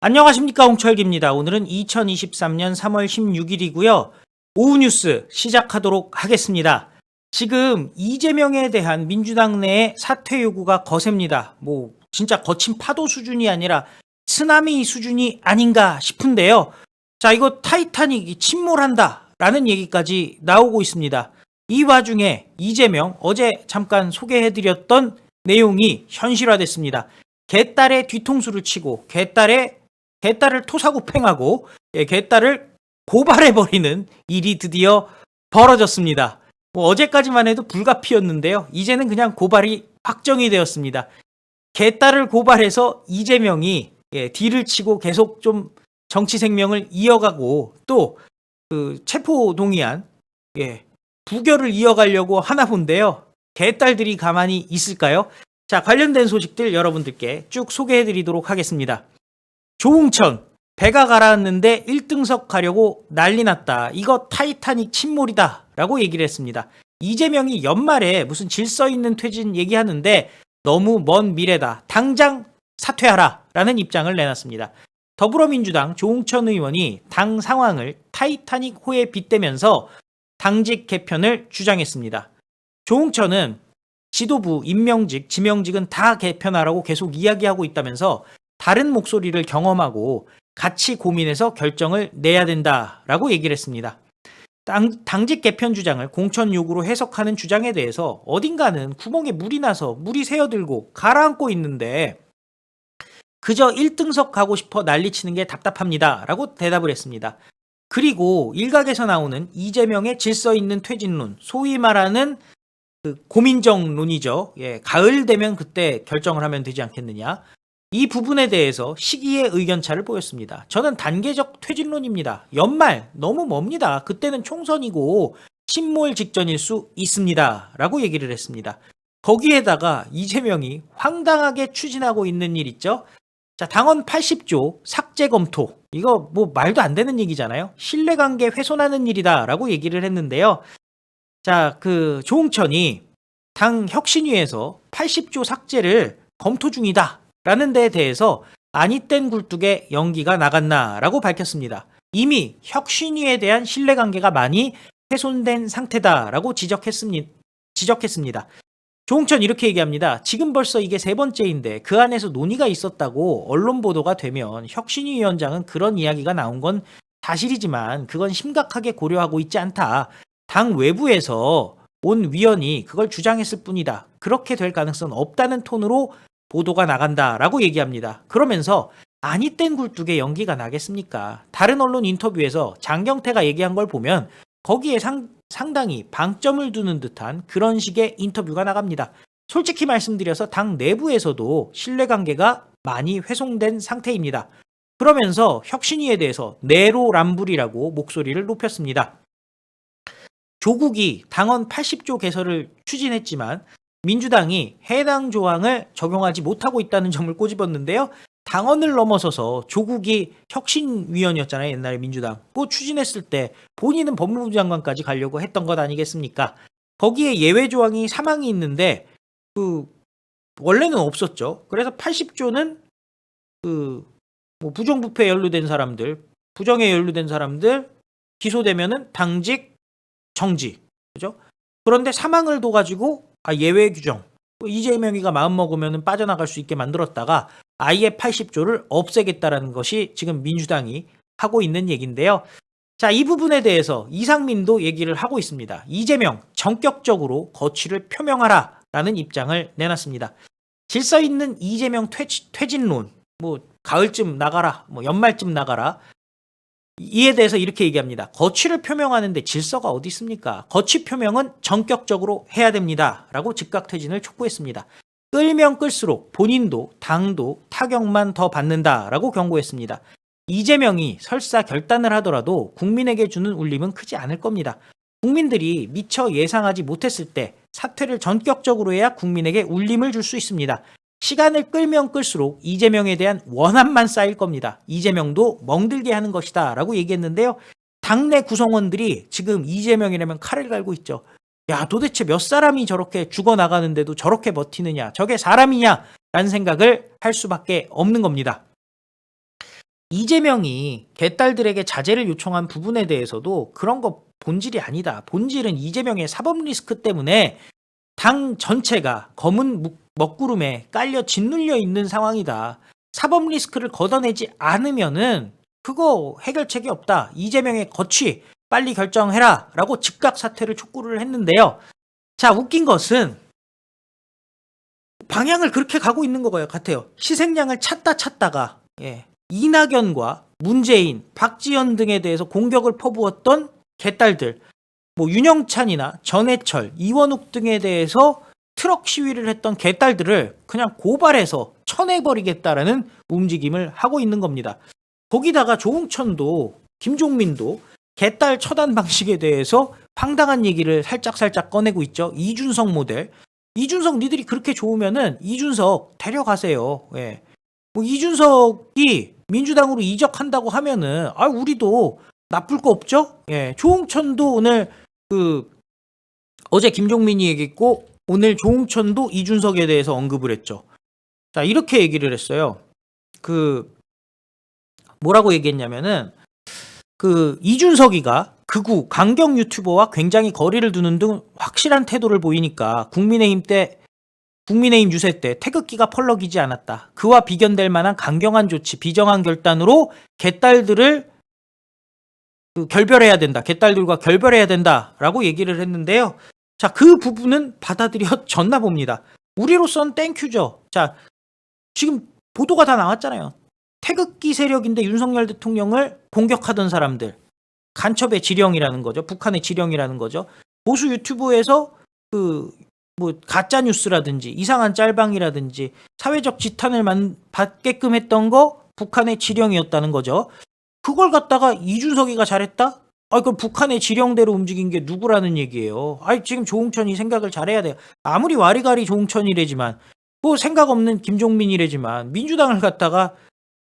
안녕하십니까, 홍철기입니다. 오늘은 2023년 3월 16일이고요. 오후 뉴스 시작하도록 하겠습니다. 지금 이재명에 대한 민주당 내의 사퇴 요구가 거셉니다. 진짜 거친 파도 수준이 아니라 쓰나미 수준이 아닌가 싶은데요. 자, 이거 타이타닉이 침몰한다 라는 얘기까지 나오고 있습니다. 이 와중에 이재명 어제 잠깐 소개해드렸던 내용이 현실화됐습니다. 개딸의 뒤통수를 치고 개딸을 토사구팽하고 개딸을 고발해버리는 일이 드디어 벌어졌습니다. 어제까지만 해도 불가피였는데요. 이제는 그냥 고발이 확정이 되었습니다. 개딸을 고발해서 이재명이 딜을 치고 계속 좀 정치 생명을 이어가고 또 그 체포동의안 부결을 이어가려고 하나 본데요. 개딸들이 가만히 있을까요? 자, 관련된 소식들 여러분들께 쭉 소개해드리도록 하겠습니다. 조응천, 배가 가라앉는데 1등석 가려고 난리 났다. 이거 타이타닉 침몰이다 라고 얘기를 했습니다. 이재명이 연말에 무슨 질서 있는 퇴진 얘기하는데 너무 먼 미래다. 당장 사퇴하라 라는 입장을 내놨습니다. 더불어민주당 조응천 의원이 당 상황을 타이타닉호에 빗대면서 당직 개편을 주장했습니다. 조응천은 지도부, 임명직, 지명직은 다 개편하라고 계속 이야기하고 있다면서 다른 목소리를 경험하고 같이 고민해서 결정을 내야 된다라고 얘기를 했습니다. 당직 개편 주장을 공천 요구로 해석하는 주장에 대해서 어딘가는 구멍에 물이 나서 물이 새어들고 가라앉고 있는데 그저 1등석 가고 싶어 난리치는 게 답답합니다 라고 대답을 했습니다. 그리고 일각에서 나오는 이재명의 질서 있는 퇴진론, 소위 말하는 그 고민정론이죠. 가을 되면 그때 결정을 하면 되지 않겠느냐. 이 부분에 대해서 시기의 의견차를 보였습니다. 저는 단계적 퇴진론입니다. 연말 너무 멉니다. 그때는 총선이고 침몰 직전일 수 있습니다. 라고 얘기를 했습니다. 거기에다가 이재명이 황당하게 추진하고 있는 일 있죠. 자, 당헌 80조 삭제 검토. 이거 말도 안 되는 얘기잖아요. 신뢰관계 훼손하는 일이다 라고 얘기를 했는데요. 자, 조응천이 당 혁신위에서 80조 삭제를 검토 중이다 라는 데에 대해서 아니땐 굴뚝에 연기가 나갔나라고 밝혔습니다. 이미 혁신위에 대한 신뢰관계가 많이 훼손된 상태다라고 지적했습니다. 조응천 이렇게 얘기합니다. 지금 벌써 이게 세 번째인데 그 안에서 논의가 있었다고 언론 보도가 되면 혁신위 위원장은 그런 이야기가 나온 건 사실이지만 그건 심각하게 고려하고 있지 않다. 당 외부에서 온 위원이 그걸 주장했을 뿐이다. 그렇게 될 가능성은 없다는 톤으로 보도가 나간다라고 얘기합니다. 그러면서 아니땐 굴뚝에 연기가 나겠습니까? 다른 언론 인터뷰에서 장경태가 얘기한 걸 보면 거기에 상당히 방점을 두는 듯한 그런 식의 인터뷰가 나갑니다. 솔직히 말씀드려서 당 내부에서도 신뢰관계가 많이 훼손된 상태입니다. 그러면서 혁신위에 대해서 내로남불이라고 목소리를 높였습니다. 조국이 당헌 80조 개설을 추진했지만 민주당이 해당 조항을 적용하지 못하고 있다는 점을 꼬집었는데요. 당헌을 넘어서서 조국이 혁신위원이었잖아요. 옛날에 민주당. 추진했을 때 본인은 법무부 장관까지 가려고 했던 것 아니겠습니까? 거기에 예외 조항이 사망이 있는데 원래는 없었죠. 그래서 80조는 부정부패에 연루된 사람들, 부정에 연루된 사람들 기소되면은 당직 정지. 그죠? 그런데 사망을 둬가지고 예외 규정. 이재명이가 마음먹으면 빠져나갈 수 있게 만들었다가 아예 80조를 없애겠다라는 것이 지금 민주당이 하고 있는 얘기인데요. 자, 이 부분에 대해서 이상민도 얘기를 하고 있습니다. 이재명 전격적으로 거취를 표명하라 라는 입장을 내놨습니다. 질서 있는 이재명 퇴진론, 가을쯤 나가라, 연말쯤 나가라. 이에 대해서 이렇게 얘기합니다. 거취를 표명하는데 질서가 어디 있습니까? 거취 표명은 전격적으로 해야 됩니다. 라고 즉각 퇴진을 촉구했습니다. 끌면 끌수록 본인도 당도 타격만 더 받는다라고 경고했습니다. 이재명이 설사 결단을 하더라도 국민에게 주는 울림은 크지 않을 겁니다. 국민들이 미처 예상하지 못했을 때 사퇴를 전격적으로 해야 국민에게 울림을 줄 수 있습니다. 시간을 끌면 끌수록 이재명에 대한 원한만 쌓일 겁니다. 이재명도 멍들게 하는 것이다 라고 얘기했는데요. 당내 구성원들이 지금 이재명이라면 칼을 갈고 있죠. 야, 도대체 몇 사람이 저렇게 죽어나가는데도 저렇게 버티느냐, 저게 사람이냐 라는 생각을 할 수밖에 없는 겁니다. 이재명이 개딸들에게 자제를 요청한 부분에 대해서도 그런 거 본질이 아니다. 본질은 이재명의 사법 리스크 때문에 당 전체가 검은 먹구름에 깔려 짓눌려 있는 상황이다. 사법 리스크를 걷어내지 않으면은 그거 해결책이 없다. 이재명의 거취 빨리 결정해라 라고 즉각 사퇴를 촉구를 했는데요. 자, 웃긴 것은 방향을 그렇게 가고 있는 것 같아요. 희생양을 찾다가 이낙연과 문재인, 박지원 등에 대해서 공격을 퍼부었던 개딸들, 뭐 윤영찬이나 전해철, 이원욱 등에 대해서 트럭 시위를 했던 개딸들을 그냥 고발해서 쳐내버리겠다라는 움직임을 하고 있는 겁니다. 거기다가 조응천도 김종민도 개딸 처단 방식에 대해서 황당한 얘기를 살짝 꺼내고 있죠. 이준석 모델. 이준석 니들이 그렇게 좋으면은 이준석 데려가세요. 예. 뭐 이준석이 민주당으로 이적한다고 하면은 우리도 나쁠 거 없죠? 예. 조응천도 오늘 어제 김종민이 얘기했고 오늘 조응천도 이준석에 대해서 언급을 했죠. 자, 이렇게 얘기를 했어요. 뭐라고 얘기했냐면은 이준석이가 극우 강경 유튜버와 굉장히 거리를 두는 등 확실한 태도를 보이니까 국민의힘 유세 때 태극기가 펄럭이지 않았다. 그와 비견될 만한 강경한 조치, 비정한 결단으로 개딸들을 결별해야 된다. 개딸들과 결별해야 된다라고 얘기를 했는데요. 자, 그 부분은 받아들여졌나 봅니다. 우리로선 땡큐죠. 자, 지금 보도가 다 나왔잖아요. 태극기 세력인데 윤석열 대통령을 공격하던 사람들, 간첩의 지령이라는 거죠. 북한의 지령이라는 거죠. 보수 유튜브에서 가짜 뉴스라든지 이상한 짤방이라든지 사회적 지탄을 받게끔 했던 거 북한의 지령이었다는 거죠. 그걸 갖다가 이준석이가 잘했다? 그럼 북한의 지령대로 움직인 게 누구라는 얘기예요. 지금 조응천이 생각을 잘해야 돼요. 아무리 와리가리 조응천이래지만 뭐 생각 없는 김종민이래지만 민주당을 갖다가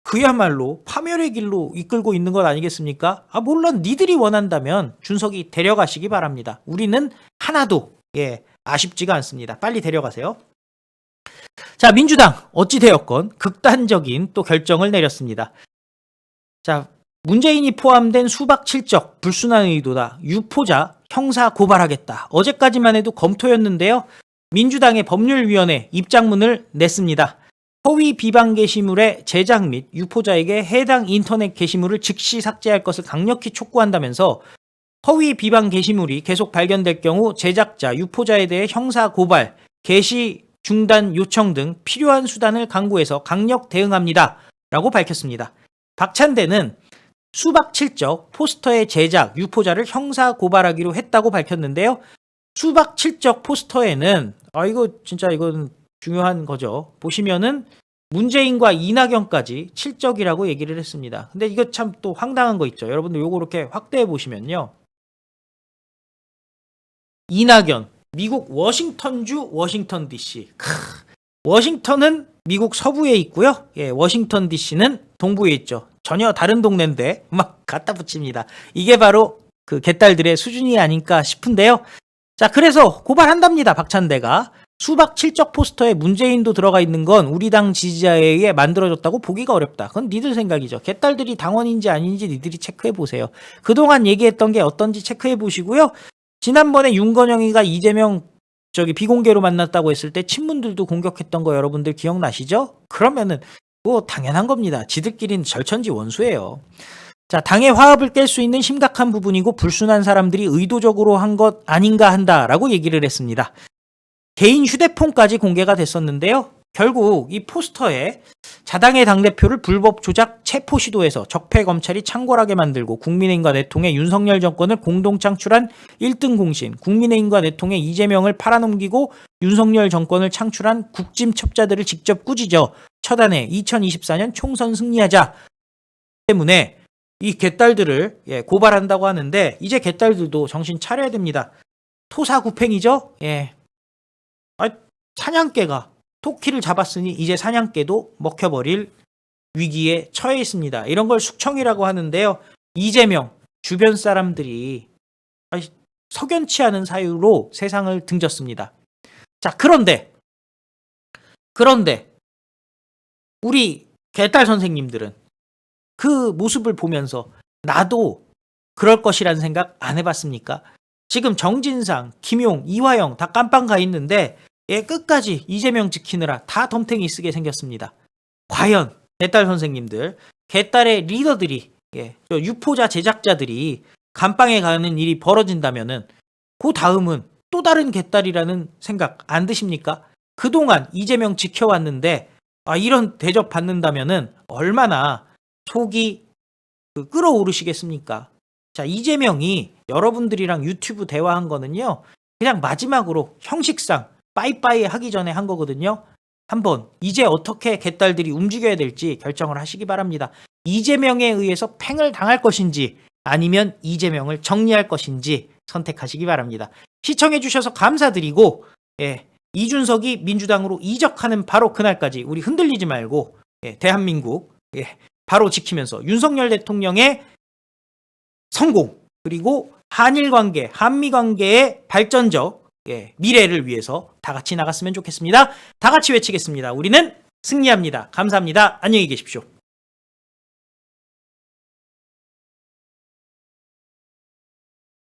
그야말로 파멸의 길로 이끌고 있는 것 아니겠습니까? 물론 니들이 원한다면 준석이 데려가시기 바랍니다. 우리는 하나도 아쉽지가 않습니다. 빨리 데려가세요. 자, 민주당 어찌되었건 극단적인 또 결정을 내렸습니다. 자, 문재인이 포함된 수박 7적 불순한 의도다. 유포자 형사 고발하겠다. 어제까지만 해도 검토였는데요. 민주당의 법률위원회 입장문을 냈습니다. 허위 비방 게시물의 제작 및 유포자에게 해당 인터넷 게시물을 즉시 삭제할 것을 강력히 촉구한다면서 허위 비방 게시물이 계속 발견될 경우 제작자, 유포자에 대해 형사 고발, 게시 중단 요청 등 필요한 수단을 강구해서 강력 대응합니다. 라고 밝혔습니다. 박찬대는 수박 7적 포스터의 제작, 유포자를 형사 고발하기로 했다고 밝혔는데요. 수박 7적 포스터에는 이건 중요한 거죠. 보시면은 문재인과 이낙연까지 7적이라고 얘기를 했습니다. 근데 이거 참 또 황당한 거 있죠. 여러분들 요거 이렇게 확대해 보시면요. 이낙연, 미국 워싱턴주 워싱턴 DC. 워싱턴은 미국 서부에 있고요. 워싱턴 DC는 동부에 있죠. 전혀 다른 동네인데 막 갖다 붙입니다. 이게 바로 개딸들의 수준이 아닐까 싶은데요. 자, 그래서 고발한답니다. 박찬대가. 수박 7적 포스터에 문재인도 들어가 있는 건 우리 당 지지자에 의해 만들어졌다고 보기가 어렵다. 그건 니들 생각이죠. 개딸들이 당원인지 아닌지 니들이 체크해 보세요. 그동안 얘기했던 게 어떤지 체크해 보시고요. 지난번에 윤건영이가 이재명 비공개로 만났다고 했을 때 친문들도 공격했던 거 여러분들 기억나시죠? 그러면은 뭐 당연한 겁니다. 지들끼리는 절천지 원수예요. 자, 당의 화합을 깰 수 있는 심각한 부분이고 불순한 사람들이 의도적으로 한 것 아닌가 한다라고 얘기를 했습니다. 개인 휴대폰까지 공개가 됐었는데요. 결국 이 포스터에 자당의 당대표를 불법 조작 체포 시도해서 적폐 검찰이 창궐하게 만들고 국민의힘과 내통해 윤석열 정권을 공동 창출한 1등 공신, 국민의힘과 내통해 이재명을 팔아넘기고 윤석열 정권을 창출한 국짐 첩자들을 직접 꾸짖어 처단해 2024년 총선 승리하자 때문에 이 개딸들을 고발한다고 하는데 이제 개딸들도 정신 차려야 됩니다. 토사구팽이죠? 사냥개가 토끼를 잡았으니 이제 사냥개도 먹혀버릴 위기에 처해 있습니다. 이런 걸 숙청이라고 하는데요. 이재명 주변 사람들이 석연치 않은 사유로 세상을 등졌습니다. 자, 그런데 우리 개딸 선생님들은 그 모습을 보면서 나도 그럴 것이라는 생각 안 해봤습니까? 지금 정진상, 김용, 이화영 다 깜빵 가 있는데 끝까지 이재명 지키느라 다 덤탱이 쓰게 생겼습니다. 과연 개딸 선생님들, 개딸의 리더들이, 저 유포자 제작자들이 감방에 가는 일이 벌어진다면은 그 다음은 또 다른 개딸이라는 생각 안 드십니까? 그동안 이재명 지켜왔는데 이런 대접 받는다면은 얼마나 속이 끓어오르시겠습니까? 자, 이재명이 여러분들이랑 유튜브 대화한 거는요, 그냥 마지막으로 형식상 빠이빠이 하기 전에 한 거거든요. 한번 이제 어떻게 개딸들이 움직여야 될지 결정을 하시기 바랍니다. 이재명에 의해서 팽을 당할 것인지 아니면 이재명을 정리할 것인지 선택하시기 바랍니다. 시청해 주셔서 감사드리고, 이준석이 민주당으로 이적하는 바로 그날까지 우리 흔들리지 말고 대한민국 바로 지키면서 윤석열 대통령의 성공, 그리고 한일 관계, 한미 관계의 발전적 미래를 위해서 다 같이 나갔으면 좋겠습니다. 다 같이 외치겠습니다. 우리는 승리합니다. 감사합니다. 안녕히 계십시오.